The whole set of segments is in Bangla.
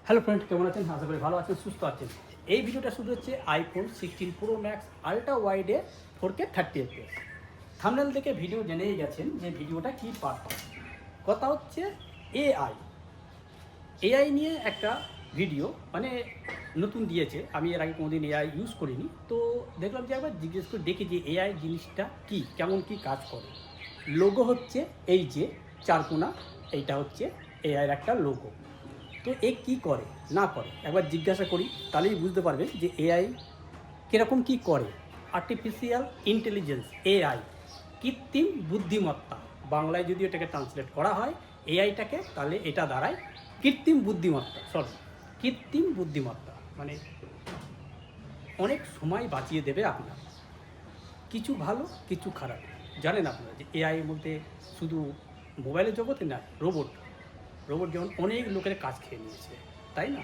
হ্যালো ফ্রেন্ড, কেমন আছেন? আশা করি ভালো আছেন, সুস্থ আছেন। এই ভিডিওটা শুরু হচ্ছে আইফোন 16 প্রো ম্যাক্স আলট্রা ওয়াইডে 4K 30 এফপিএস। থাম্বনেল দেখে ভিডিও জেনেই গেছেন যে ভিডিওটা কী পারপাস। কথা হচ্ছে এআই এআই নিয়ে একটা ভিডিও, মানে নতুন দিয়েছে। আমি এর আগে কোনোদিন এআই ইউজ করিনি, তো দেখলাম যে একবার জিজ্ঞেস করে দেখি যে এআই জিনিসটা কী, কেমন কী কাজ করে। লোগো হচ্ছে এই যে চারকোনা, এইটা হচ্ছে এআইয়ের একটা লোগো। তো এ কী করে না করে একবার জিজ্ঞাসা করি, তাহলেই বুঝতে পারবেন যে এআই কীরকম কী করে। আর্টিফিশিয়াল ইন্টেলিজেন্স, এআই, কৃত্রিম বুদ্ধিমত্তা, বাংলায় যদি এটাকে ট্রান্সলেট করা হয় এআইটাকে, তাহলে এটা দাঁড়ায় কৃত্রিম বুদ্ধিমত্তা। কৃত্রিম বুদ্ধিমত্তা মানে অনেক সময় বাঁচিয়ে দেবে আপনার, কিছু ভালো কিছু খারাপ। জানেন আপনারা যে এআইয়ের মধ্যে শুধু মোবাইলের জগতে না, রোবট যেমন অনেক লোকের কাজ খেয়ে নিয়েছে, তাই না?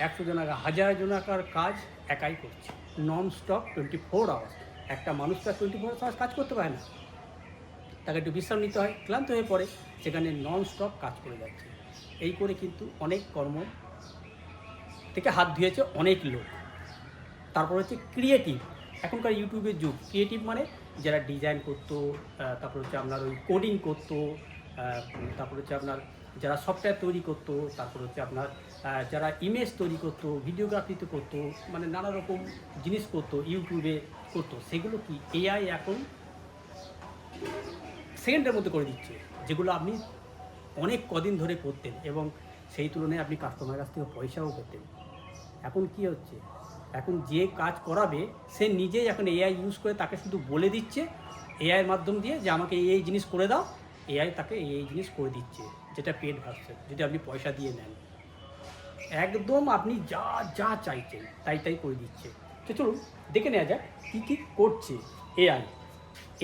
100 জনাকা 1000 জনাকার কাজ একাই করছে, নন স্টপ 24 আওয়ার্স। একটা মানুষ তো 24 আওয়ার্স কাজ করতে পারে না, তাকে একটু বিশ্রাম নিতে হয়, ক্লান্ত হয়ে পড়ে, সেখানে নন স্টপ কাজ করে যাচ্ছে। এই করে কিন্তু অনেক কর্ম থেকে হাত ধুয়েছে অনেক লোক। তারপর হচ্ছে ক্রিয়েটিভ, এখনকার ইউটিউবের যুগ। ক্রিয়েটিভ মানে যারা ডিজাইন করতো, তারপর হচ্ছে আপনার ওই কোডিং করতো, তারপর হচ্ছে আপনার যারা সফটওয়্যার তৈরি করতো, তারপর হচ্ছে আপনার যারা ইমেজ তৈরি করতো, ভিডিওগ্রাফিতে করতো, মানে নানা রকম জিনিস করতো, ইউটিউবে করতো, সেগুলো কি এআই এখন সেকেন্ডের মধ্যে করে দিচ্ছে। যেগুলো আপনি অনেক কদিন ধরে করতেন এবং সেই তুলনায় আপনি কাস্টমারের কাছ থেকে পয়সাও পেতেন। এখন কি হচ্ছে, এখন যে কাজ করাবে সে নিজেই এখন এআই ইউজ করে তাকে শুধু বলে দিচ্ছে এআইয়ের মাধ্যম দিয়ে যে আমাকে এই জিনিস করে দাও, এআই তাকে এই জিনিস করে দিচ্ছে, যেটা পেড ভার্সন, যদি আপনি পয়সা দিয়ে নেন। একদম আপনি যা যা চাইছেন তাই করে দিচ্ছে। তো চলুন দেখে নেওয়া যাক কী কী করছে এআই।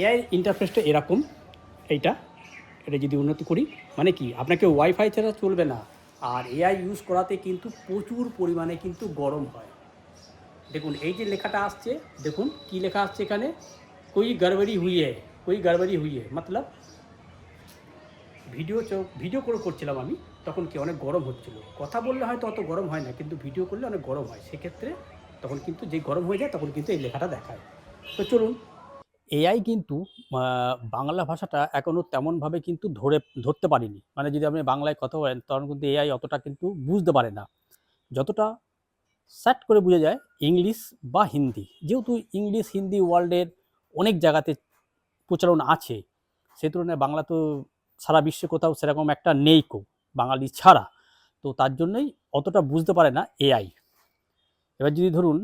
এআই ইন্টারফেসটা এরকম, এটা যদি উন্নতি করি, মানে কি আপনাকে ওয়াইফাই ছাড়া চলবে না। আর এআই ইউজ করাতে কিন্তু প্রচুর পরিমাণে কিন্তু গরম হয়। দেখুন এই যে লেখাটা আসছে, দেখুন কি লেখা আসছে এখানে, কোই গড়বড়ি হুই है মতলব ভিডিও করে করছিলাম আমি, তখন কি অনেক গরম হচ্ছিল। কথা বললে হয়তো অত গরম হয় না, কিন্তু ভিডিও করলে অনেক গরম হয়, সেক্ষেত্রে তখন কিন্তু যে গরম হয়ে যায় তখন কিন্তু এই লেখাটা দেখায়। তো চলুন, এআই কিন্তু বাংলা ভাষাটা এখনও তেমনভাবে কিন্তু ধরতে পারিনি। মানে যদি আপনি বাংলায় কথা বলেন তখন কিন্তু এআই অতটা কিন্তু বুঝতে পারে না, যতটা স্যাট করে বুঝে যায় ইংলিশ বা হিন্দি। যেহেতু ইংলিশ হিন্দি ওয়ার্ল্ডের অনেক জায়গাতে প্রচলন আছে, সেই তুলনায় বাংলা তো সারা বিশ্বে কোথাও সেরকম একটা নেই কো, বাঙালি ছাড়া। তো তার জন্যই অতটা বুঝতে পারে না এআই। এবার যদি ধরুন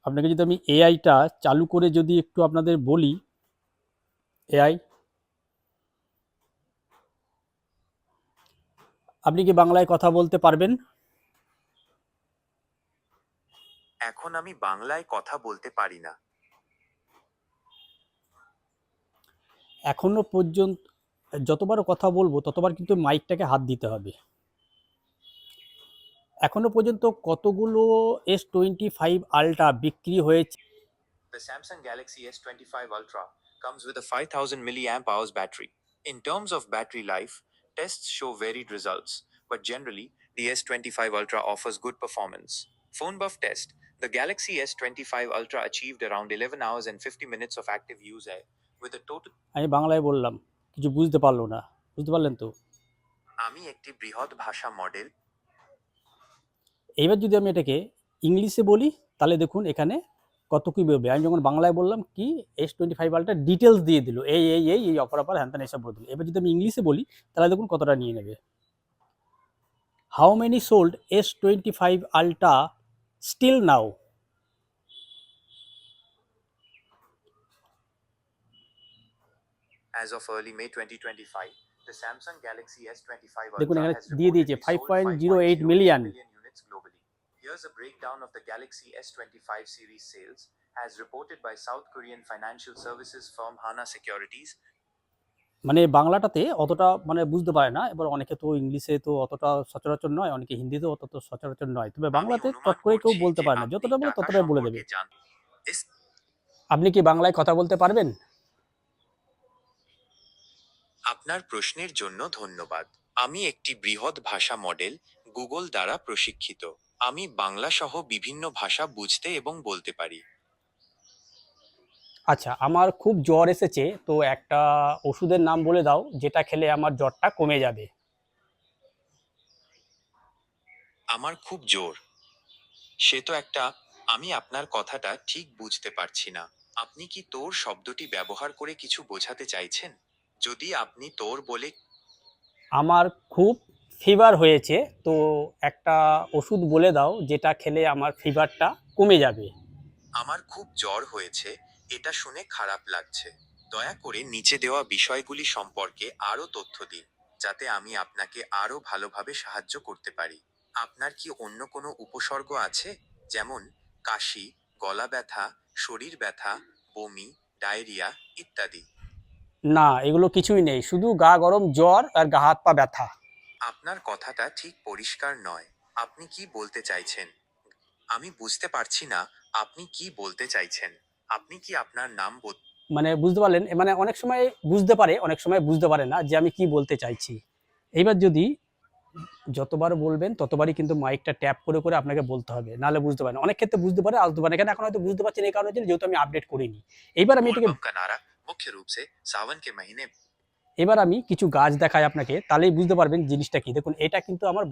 আপনাকে যদি আমি এআইটা চালু করে যদি একটু আপনাদের বলি, এআই আপনি কি বাংলায় কথা বলতে পারবেন? এখন আমি বাংলায় কথা বলতে পারি না। এখনো পর্যন্ত যতবার কথা বলবো ততবার কিন্তু মাইকটাকে হাত দিতে হবে। এখনো পর্যন্ত কতগুলো S25 আলট্রা বিক্রি হয়েছে? The Samsung Galaxy S25 Ultra comes with a 5000 milliamp hours battery. In terms of battery life, tests show varied results, but generally, the S25 Ultra offers good performance. Phone buff test: the Galaxy S25 Ultra achieved around 11 hours and 50 minutes of active use with a total. আমি বাংলায় বললাম, কিছু বুঝতে পারলো না, বুঝতে পারলেন তো? আমি একটি বৃহৎ ভাষা মডেল। এইবার যদি আমি এটাকে ইংলিশে বলি তাহলে দেখুন এখানে কত কী বেরোবে। আমি যখন বাংলায় বললাম কি S25 আলট্রা ডিটেলস দিয়ে দিল, এই অফার হ্যান ত্যান এসব বলে দিল। এবার যদি আমি ইংলিশে বলি তাহলে দেখুন কতটা নিয়ে নেবে। How many sold S25 ultra still now? As of early May 2025, the Samsung Galaxy S25 দেখুন Ultra এখানে has দিয়ে দিয়েছে reportedly sold 5.08 5.08 million. million units globally. Here's a breakdown of the Galaxy S25 series sales, as reported by South Korean financial services firm Hana Securities. মানে বাংলাটাতে অতটা মানে বুঝতে পারে না। এবার অনেকে তো ইংলিশে তো অতটা সচরাচর নয়, অনেকে হিন্দিতেও অত সচরাচর নয়, তবে আমি বাংলাতে অনুমান চট করে কেউ করছি বলতে যে পারে না, আপনি যতটা বলে টাকা ততটাই বলে দেবে। সম্পর্কে জানেন। আপনি কি বাংলায় কথা বলতে পারবেন? আপনার প্রশ্নের জন্য ধন্যবাদ। আমি একটি বৃহৎ ভাষা মডেল গুগল দ্বারা প্রশিক্ষিত। আমি বাংলা সহ বিভিন্ন ভাষা বুঝতে এবং বলতে পারি। আচ্ছা, আমার খুব জ্বর এসেছে, তো একটা ওষুধের নাম বলে দাও যেটা খেলে আমার জ্বরটা কমে যাবে। আমার খুব জোর। সে তো একটা। আমি আপনার কথাটা ঠিক বুঝতে পারছি না। আপনি কি তোর শব্দটি ব্যবহার করে কিছু বোঝাতে চাইছেন? যদি আপনি তোর বলে আমার খুব ফিভার হয়েছে, তো একটা ওষুধ বলে দাও যেটা খেলে আমার ফিভারটা কমে যাবে। আমার খুব জ্বর হয়েছে, এটা শুনে খারাপ লাগছে। দয়া করে নিচে দেওয়া বিষয়গুলি সম্পর্কে আরো তথ্য দিন, যাতে আমি আপনাকে আরো ভালোভাবে সাহায্য করতে পারি। আপনার কি অন্য কোনো উপসর্গ আছে, যেমন কাশি, গলা ব্যথা, শরীর ব্যথা, বমি, ডায়রিয়া ইত্যাদি? না, এগুলো কিছুই নেই, শুধু গা গরম, জ্বর আর গা হাত পা ব্যথা। আপনার কথাটা ঠিক পরিষ্কার নয়। আপনি কি বলতে চাইছেন? আমি বুঝতে পারছি না আপনি কি বলতে চাইছেন। আপনি কি আপনার নাম মানে বুঝতে পারলেন, মানে অনেক সময় বুঝতে পারে, অনেক সময় বুঝতে পারে না যে আমি কি বলতে চাইছি। এইবার যদি যতবার বলবেন ততবারই কিন্তু মাইকটা ট্যাপ করে করে আপনাকে বলতে হবে, নাহলে বুঝতে পারে না। অনেক ক্ষেত্রে বুঝতে পারে, আসতে পারে, কেন এখন হয়তো বুঝতে পারছেন এই কারণে যেহেতু আমি আপডেট করিনি। এইবার আমি এটাকে बोलबम का नारा मुख्य रूप से सावन के महीने। এবার আমি কিছু গাছ দেখাই আপনাকে, তাহলেই বুঝতে পারবেন জিনিসটা কি। দেখুন, এটা কিন্তু আমার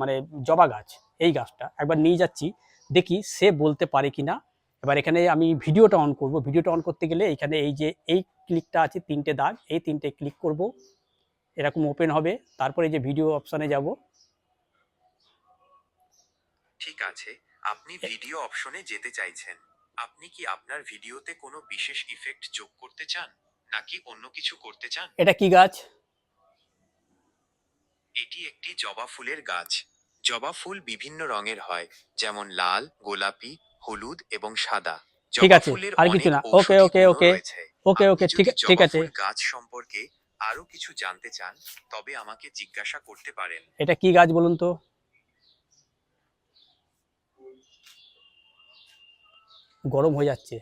মানে জবা গাছ। এই গাছটা একবার নিয়ে যাচ্ছি, দেখি সে বলতে পারে কিনা। এবার এখানে আমি ভিডিওটা অন করব। ভিডিওটা অন করতে গেলে এখানে এই যে এই ক্লিকটা আছে, তিনটে দাগ, এই তিনটে ক্লিক করব, এরকম ওপেন হবে। তারপরে এই যে ভিডিও অপশনে যাব। ঠিক আছে, আপনি ভিডিও অপশনে যেতে চাইছেন। আপনি কি আপনার ভিডিওতে কোনো বিশেষ ইফেক্ট যোগ করতে চান, নাকি অন্য কিছু করতে চান? এটা কি গাছ? এটি একটি জবা ফুলের গাছ। জবা ফুল বিভিন্ন রঙের হয়, যেমন লাল, গোলাপি, হলুদ এবং সাদা। ঠিক জবা আছে, ফুলের আর কিছু অনেক না। ওকে ঔষধি ওকে গুণও ওকে রয়েছে। ওকে আপনি ওকে, ঠিক যদি ঠিক জবা আছে। ফুল গাছ সম্পর্কে আরো কিছু জানতে চান, তবে আমাকে জিজ্ঞাসা করতে পারেন। এটা কি গাছ বলুন তো? গরম হয়ে যাচ্ছে,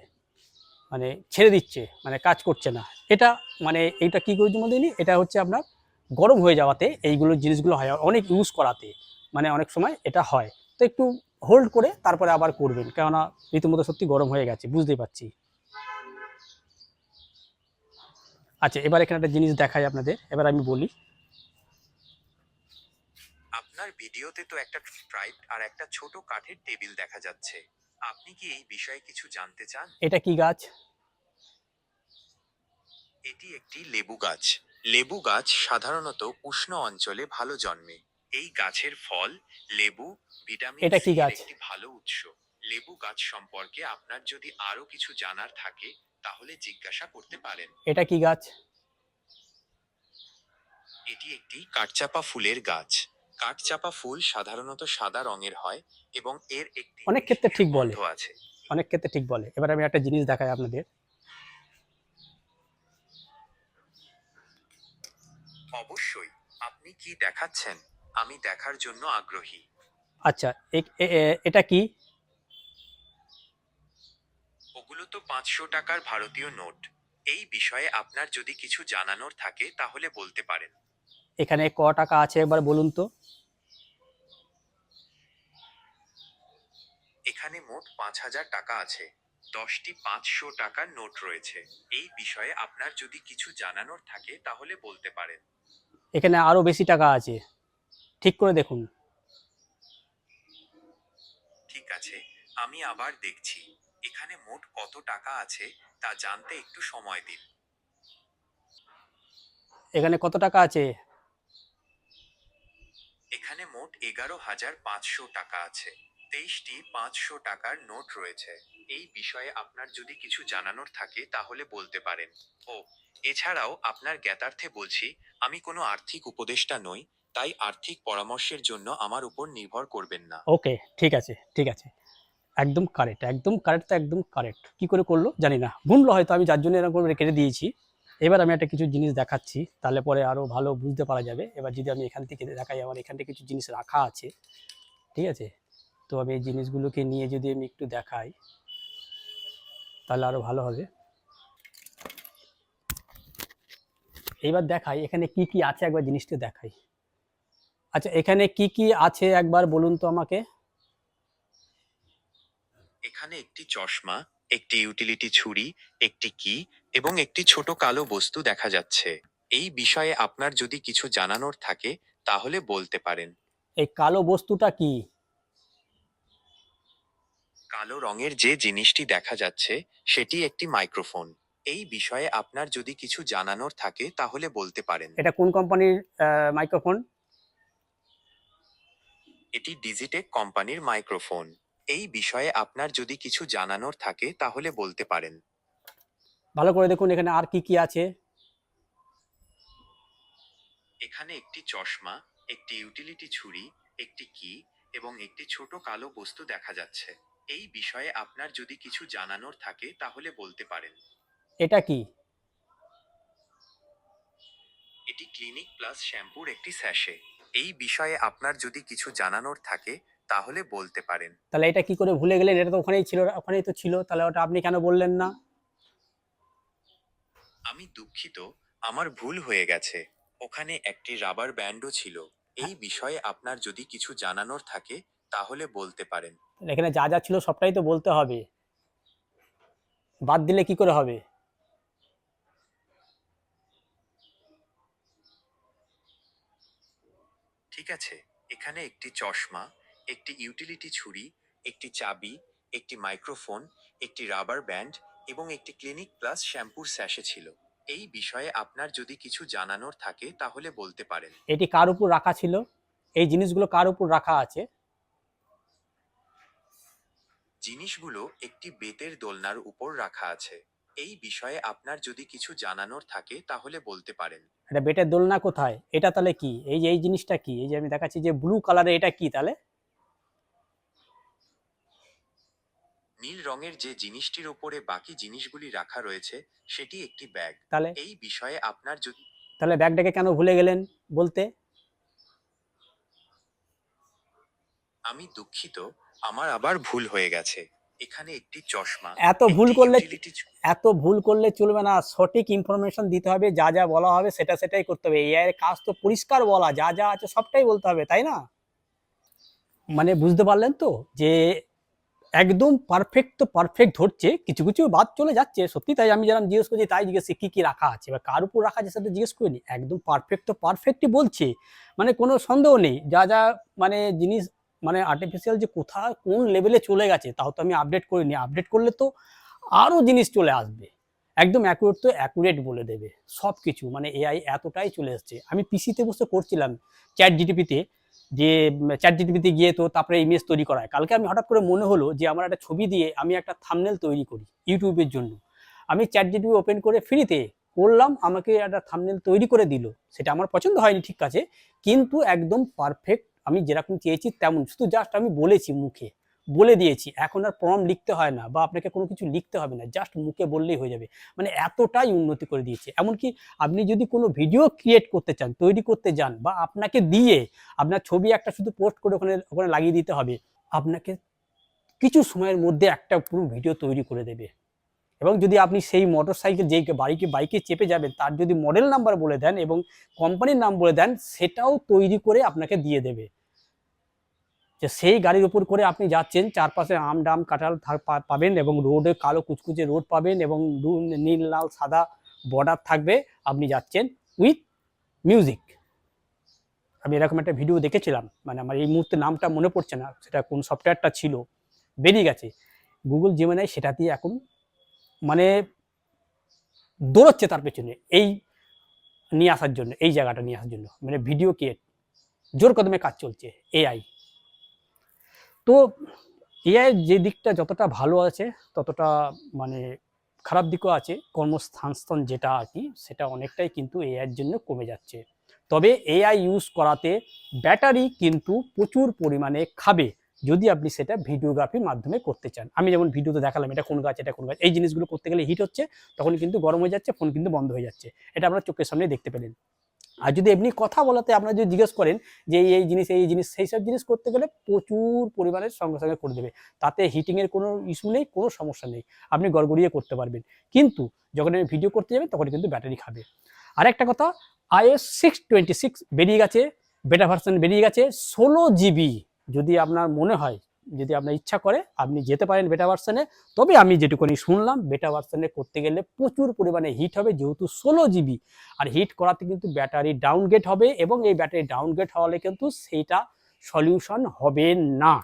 মানে ছেড়ে দিচ্ছে, মানে কাজ করছে না। এটা মানে এইটা কি করে জন্য দিইনি, এটা হচ্ছে আপনার গরম হয়ে যাওয়াতে এইগুলো জিনিসগুলো হয়, অনেক ইউজ করাতে মানে অনেক সময় এটা হয়। তো একটু হোল্ড করে তারপরে আবার করবেন, কেননা রীতিমতো সত্যি গরম হয়ে গেছে, বুঝতেই পারছি। আচ্ছা, এবার এখানে একটা জিনিস দেখাই আপনাদের, এবার আমি বলি। আপনার ভিডিওতে তো একটা ট্রাইপ আর একটা ছোট কাঠের টেবিল দেখা যাচ্ছে। আপনি কি এই বিষয়ে কিছু জানতে চান? এটা কি গাছ? এটি একটি লেবু গাছ। লেবু গাছ সাধারণত উষ্ণ অঞ্চলে ভালো জন্মে। এই গাছের ফল, লেবু, ভিটামিন এটা কি সি এর গাছ? একটি ভালো উৎস। লেবু গাছ সম্পর্কে আপনার যদি আরো কিছু জানার থাকে, তাহলে জিজ্ঞাসা করতে পারেন। এটা কি গাছ? এটি একটি কাঠচাপা ফুলের গাছ। কাঠচাপা ফুল সাধারণত সাদা রঙের হয় এবং এর একটি অনেক ক্ষেত্রে মিষ্টি ঠিক সুগন্ধ বলে, আছে। অনেক ক্ষেত্রে ঠিক বলে। এবার আমি একটা জিনিস দেখাই আপনাদের। অবশ্যই। আপনি কি দেখাচ্ছেন? আমি দেখার জন্য আগ্রহী। আচ্ছা, এটা কি? ওগুলো তো 500 টাকার ভারতীয় নোট। এই বিষয়ে আপনার যদি কিছু জানানোর থাকে তাহলে বলতে পারেন। এখানে ক টাকা আছে একবার বলুন তো? এখানে মোট 5,000 টাকা আছে। 10টি 500 টাকার নোট রয়েছে। এই বিষয়ে আপনার যদি কিছু জানানোর থাকে তাহলে বলতে পারেন। এখানে আরো বেশি টাকা আছে, ঠিক করে দেখুন। ঠিক আছে, আমি আবার দেখছি। এখানে মোট কত টাকা আছে তা জানতে একটু সময় দিন। এখানে কত টাকা আছে? এখানে মোট 11,500 টাকা আছে। 23টি 500 টাকার নোট রয়েছে। এই বিষয়ে আপনার যদি কিছু জানানোর থাকে তাহলে বলতে পারেন। ও, এছাড়াও আপনার জ্ঞাতার্থে বলছি, আমি কোনো আর্থিক উপদেষ্টা নই, তাই আর্থিক পরামর্শের জন্য আমার উপর নির্ভর করবেন না। ওকে, ঠিক আছে ঠিক আছে, একদম কারেক্ট, একদম কারেক্ট, তো একদম কারেক্ট। কি করে করলো জানি না, ভুললো হয়তো, আমি যার জন্য এরকম করে কেটে দিয়েছি। এবার আমি একটা কিছু জিনিস দেখাচ্ছি, তাহলে পরে আরো ভালো বুঝতে পারা যাবে। এবার যদি আমি এখান থেকে দেখাই, আমার এখান থেকে কিছু জিনিস রাখা আছে, ঠিক আছে? তো আমি এই জিনিসগুলোকে নিয়ে যদি আমি একটু দেখাই, তাহলে আরো ভালো হবে। এইবার দেখাই এখানে কি কি আছে, একবার জিনিসটা দেখাই। আচ্ছা, এখানে কি কি আছে একবার বলুন তো আমাকে। এখানে একটি চশমা, একটি ইউটিলিটি ছুরি, একটি কি এবং একটি ছোট কালো বস্তু দেখা যাচ্ছে। এই বিষয়ে আপনার যদি কিছু জানানোর থাকে তাহলে বলতে পারেন। এই কালো বস্তুটা কি? কালো রঙের যে জিনিসটি দেখা যাচ্ছে সেটি একটি মাইক্রোফোন। এই বিষয়ে আপনার যদি কিছু জানানোর থাকে তাহলে বলতে পারেন। এটা কোন কোম্পানির মাইক্রোফোন? এটি ডিজিটেক কোম্পানির মাইক্রোফোন। এই বিষয়ে আপনার যদি কিছু জানানোর থাকে তাহলে বলতে পারেন। ভালো করে দেখুন এখানে আর কি কি আছে। এখানে একটি চশমা, একটি ইউটিলিটি ছুরি, একটি কি এবং একটি ছোট কালো বস্তু দেখা যাচ্ছে। এই বিষয়ে আপনার যদি কিছু জানানোর থাকে তাহলে বলতে পারেন। এটা কি? এটি ক্লিনিক প্লাস শ্যাম্পুর একটি স্যাশে। এই বিষয়ে আপনার যদি কিছু জানানোর থাকে তাহলে বলতে পারেন। তাহলে এটা কি করে ভুলে গেলেন? এটা তো ওখানেই ছিল, ওখানেই তো ছিল, তাহলে ওটা আপনি কেন বললেন না? আমি দুঃখিত, আমার ভুল হয়ে গেছে। ওখানে একটি রাবার ব্যান্ডও ছিল। এই বিষয়ে আপনার যদি কিছু জানানোর থাকে তাহলে বলতে পারেন। এখানে যা যা ছিল সবটাই তো বলতে হবে, বাদ দিলে কি করে হবে? ঠিক আছে, এখানে একটি চশমা, একটি ইউটিলিটি ছুরি, একটি চাবি, একটি মাইক্রোফোন, একটি রাবার ব্যান্ড এবং একটি ক্লিনিক প্লাস শ্যাম্পুর স্যাশে ছিল। এই বিষয়ে আপনার যদি কিছু জানানোর থাকে তাহলে বলতে পারেন। এটি কার উপর রাখা ছিল? এই জিনিসগুলো কার উপর রাখা আছে? জিনিসগুলো একটি বেতের দোলনার উপর রাখা আছে। এই বিষয়ে আপনার যদি কিছু জানানোর থাকে তাহলে বলতে পারেন। এটা বেটের দোলনা কোথায়? এটা তাহলে কি? এই যে এই জিনিসটা কি? এই যে আমি দেখাচ্ছি যে ব্লু কালারে, এটা কি তাহলে? নীল রঙের যে জিনিসটির উপরে বাকি জিনিসগুলি রাখা রয়েছে সেটি একটি ব্যাগ। তাহলে এই বিষয়ে আপনার যদি তাহলে ব্যাগটাকে কেন ভুলে গেলেন বলতে? আমি দুঃখিত, আমার আবার ভুল হয়ে গেছে। এখানে একটি চশমা, এত ভুল একটি করলে, ইউটিলিটি এত ভুল করলে চলবে না। সঠিক ইনফরমেশন দিতে হবে, যা যা বলা হবে সেটা সেটাই করতে হবে। এআই এর কাজ তো পরিষ্কার বলা, যা যা আছে সবটাই বলতে হবে, তাই না? মানে বুঝতে পারলেন তো যে একদম পারফেক্ট তো পারফেক্ট ধরছে, কিছু কিছু বাদ চলে যাচ্ছে সত্যি। তাই আমি যেরকম জিজ্ঞেস করছি তাই জিজ্ঞেস কি কি রাখা আছে বা কার উপর রাখা আছে সেটা জিজ্ঞেস করিনি। একদম পারফেক্ট তো পারফেক্টই বলছে, মানে কোনো সন্দেহ নেই। যা যা মানে জিনিস, মানে আর্টিফিশিয়াল যে কোথায় কোন লেভেলে চলে গেছে তাও তো আমি আপডেট করিনি। আপডেট করলে তো আরও জিনিস চলে আসবে। একদম অ্যাকুরেট তো অ্যাকুরেট বলে দেবে সব কিছু। মানে এআই এতটাই চলে এসছে। আমি পিসিতে বসে করছিলাম চ্যাট জিটিপিতে, যে চ্যাট জিটিপিতে গিয়ে তো তারপরে ইমেজ তৈরি করায়। কালকে আমি হঠাৎ করে মনে হলো যে আমার একটা ছবি দিয়ে আমি একটা থাম্বনেল তৈরি করি ইউটিউবের জন্য। আমি চ্যাট জিটিপি ওপেন করে ফ্রিতে করলাম, আমাকে একটা থাম্বনেল তৈরি করে দিল। সেটা আমার পছন্দ হয়নি, ঠিক আছে, কিন্তু একদম পারফেক্ট আমি যেরকম চেয়েছি তেমন। শুধু জাস্ট আমি বলেছি, মুখে বলে দিয়েছি। এখন আর প্রম্পট লিখতে হয় না বা আপনাকে কোনো কিছু লিখতে হবে না, জাস্ট মুখে বললেই হয়ে যাবে। মানে এতটাই উন্নতি করে দিয়েছে। এমনকি আপনি যদি কোনো ভিডিও ক্রিয়েট করতে চান, তৈরি করতে যান, বা আপনাকে দিয়ে আপনার ছবি একটা শুধু পোস্ট করে ওখানে ওখানে লাগিয়ে দিতে হবে, আপনাকে কিছু সময়ের মধ্যে একটা পুরো ভিডিও তৈরি করে দেবে। এবং যদি আপনি সেই মোটর সাইকেল, যেই বাইকে চেপে যাবেন, তার যদি মডেল নাম্বার বলে দেন এবং কোম্পানির নাম বলে দেন, সেটাও তৈরি করে আপনাকে দিয়ে দেবে। যে সেই গাড়ির উপর করে আপনি যাচ্ছেন, চারপাশে আম ডাম কাঁঠাল পাবেন এবং রোডে কালো কুচকুচে রোড পাবেন এবং নীল লাল সাদা বর্ডার থাকবে। আপনি যাচ্ছেন উইথ মিউজিক। আমি এরকম একটা ভিডিও দেখেছিলাম, মানে আমার এই মুহূর্তে নামটা মনে পড়ছে না, সেটা কোন সফটওয়্যারটা ছিল, বেরিয়ে গেছে গুগল জেমিনাই, সেটা দিয়ে এখন মানে দৌড়চ্ছে তার পেছনে এই নিয়ে আসার জন্য, এই জায়গাটা নিয়ে আসার জন্য। মানে ভিডিও ক্রিয়েট জোর কদমে কাজ চলছে এআই। তো এআই যে দিকটা যতটা ভালো আছে ততটা মানে খারাপ দিকও আছে। কর্মসংস্থান যেটা আর কি, সেটা অনেকটাই কিন্তু এআইয়ের জন্য কমে যাচ্ছে। তবে এআই ইউজ করাতে ব্যাটারি কিন্তু প্রচুর পরিমাণে খাবে, যদি আপনি সেটা ভিডিওগ্রাফির মাধ্যমে করতে চান। আমি যেমন ভিডিওতে দেখালাম এটা কোন গাছ, এটা কোন গাছ, এই জিনিসগুলো করতে গেলে হিট হচ্ছে, তখন কিন্তু গরম হয়ে যাচ্ছে, ফোন কিন্তু বন্ধ হয়ে যাচ্ছে। এটা আপনার চোখের সামনে দেখতে পেলেন। আর যদি এমনি কথা বলাতে আপনারা যদি জিজ্ঞেস করেন যে এই জিনিস এই জিনিস, সেই সব জিনিস করতে গেলে প্রচুর পরিমাণে সঙ্গে সঙ্গে করে দেবে। তাতে হিটিংয়ের কোনো ইস্যু নেই, কোনো সমস্যা নেই, আপনি গড়গড়িয়ে করতে পারবেন। কিন্তু যখন আপনি ভিডিও করতে যাবেন তখন কিন্তু ব্যাটারি খাবে। আর একটা কথা, iOS 6.26 বেরিয়ে গেছে। বেটা ভার্সন বেরিয়ে গেছে 16 GB। যদি আপনার মনে হয়, যদি আপনার ইচ্ছা করে আপনি যেতে পারেন বেটা ভার্সনে। তবে আমি যেটুকুনি শুনলাম বেটা ভার্সনে করতে গেলে প্রচুর পরিমাণে হিট হবে, যেহেতু 16 GB। আর হিট করাতে কিন্তু ব্যাটারি ডাউনগ্রেড হবে, এবং এই ব্যাটারি ডাউনগ্রেড হওয়ালে কিন্তু সেইটা সলিউশন হবে না।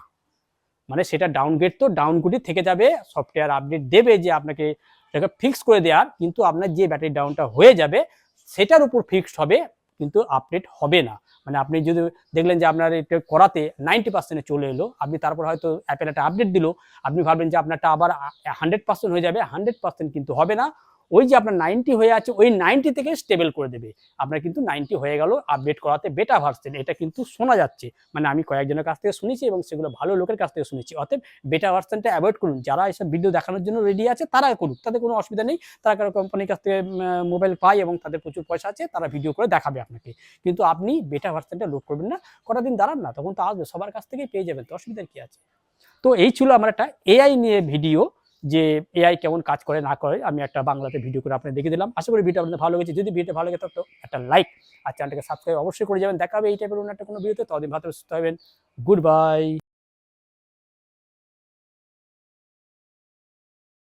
মানে সেটা ডাউনগ্রেড তো ডাউনগ্রেডই থেকে যাবে, সফটওয়্যার আপডেট দেবে যে আপনাকে সেটা ফিক্স করে দেওয়ার, কিন্তু আপনার যে ব্যাটারি ডাউনটা হয়ে যাবে সেটার উপর ফিক্সড হবে, কিন্তু আপডেট হবে না। মানে আপনি যদি দেখলেন যে আপনার এটা করাতে 90% চলে এলো, আপনি তারপর হয়তো অ্যাপেল একটা আপডেট দিল, আপনি ভাবলেন যে আপনারটা আবার 100% হয়ে যাবে, 100% কিন্তু হবে না। ওই যে আপনার 90 হয়ে আছে, ওই 90 থেকে স্টেবল করে দেবে। আপনার কিন্তু 90 হয়ে গেল আপডেট করাতে বেটা ভার্সন, এটা কিন্তু শোনা যাচ্ছে। মানে আমি কয়েকজনের কাছ থেকে শুনেছি এবং সেগুলো ভালো লোকের কাছ থেকে শুনেছি। অতএব বেটা ভার্সনটা অ্যাভয়েড করুন। যারা এসব ভিডিও দেখানোর জন্য রেডি আছে তারা করুক, তাদের কোনো অসুবিধা নেই। তারা কারো কোম্পানির কাছ থেকে মোবাইল পায় এবং তাদের প্রচুর পয়সা আছে, তারা ভিডিও করে দেখাবে আপনাকে। কিন্তু আপনি বেটা ভার্সনটা লোড করবেন না, কটা দিন দাঁড়ান না, তখন তো আসবে, সবার কাছ থেকেই পেয়ে যাবেন, তো অসুবিধার কি আছে। তো এই ছিল আমার একটা এআই নিয়ে ভিডিও, যে এআই কেমন কাজ করে না করে আমি একটা বাংলাতে ভিডিও করে আপনাদের দেখে দিলাম। আশা করি ভিডিও আপনাদের ভালো লেগেছে। যদি ভিডিওটা ভালো লেগে থাকে তো একটা লাইক আর চ্যানেলটাকে সাবস্ক্রাইব অবশ্যই করে যাবেন। দেখা হবে এই টাইপের অন্য একটা কোনো ভিডিওতে। ততদিন ভালো সুস্থ হবেন। Good bye.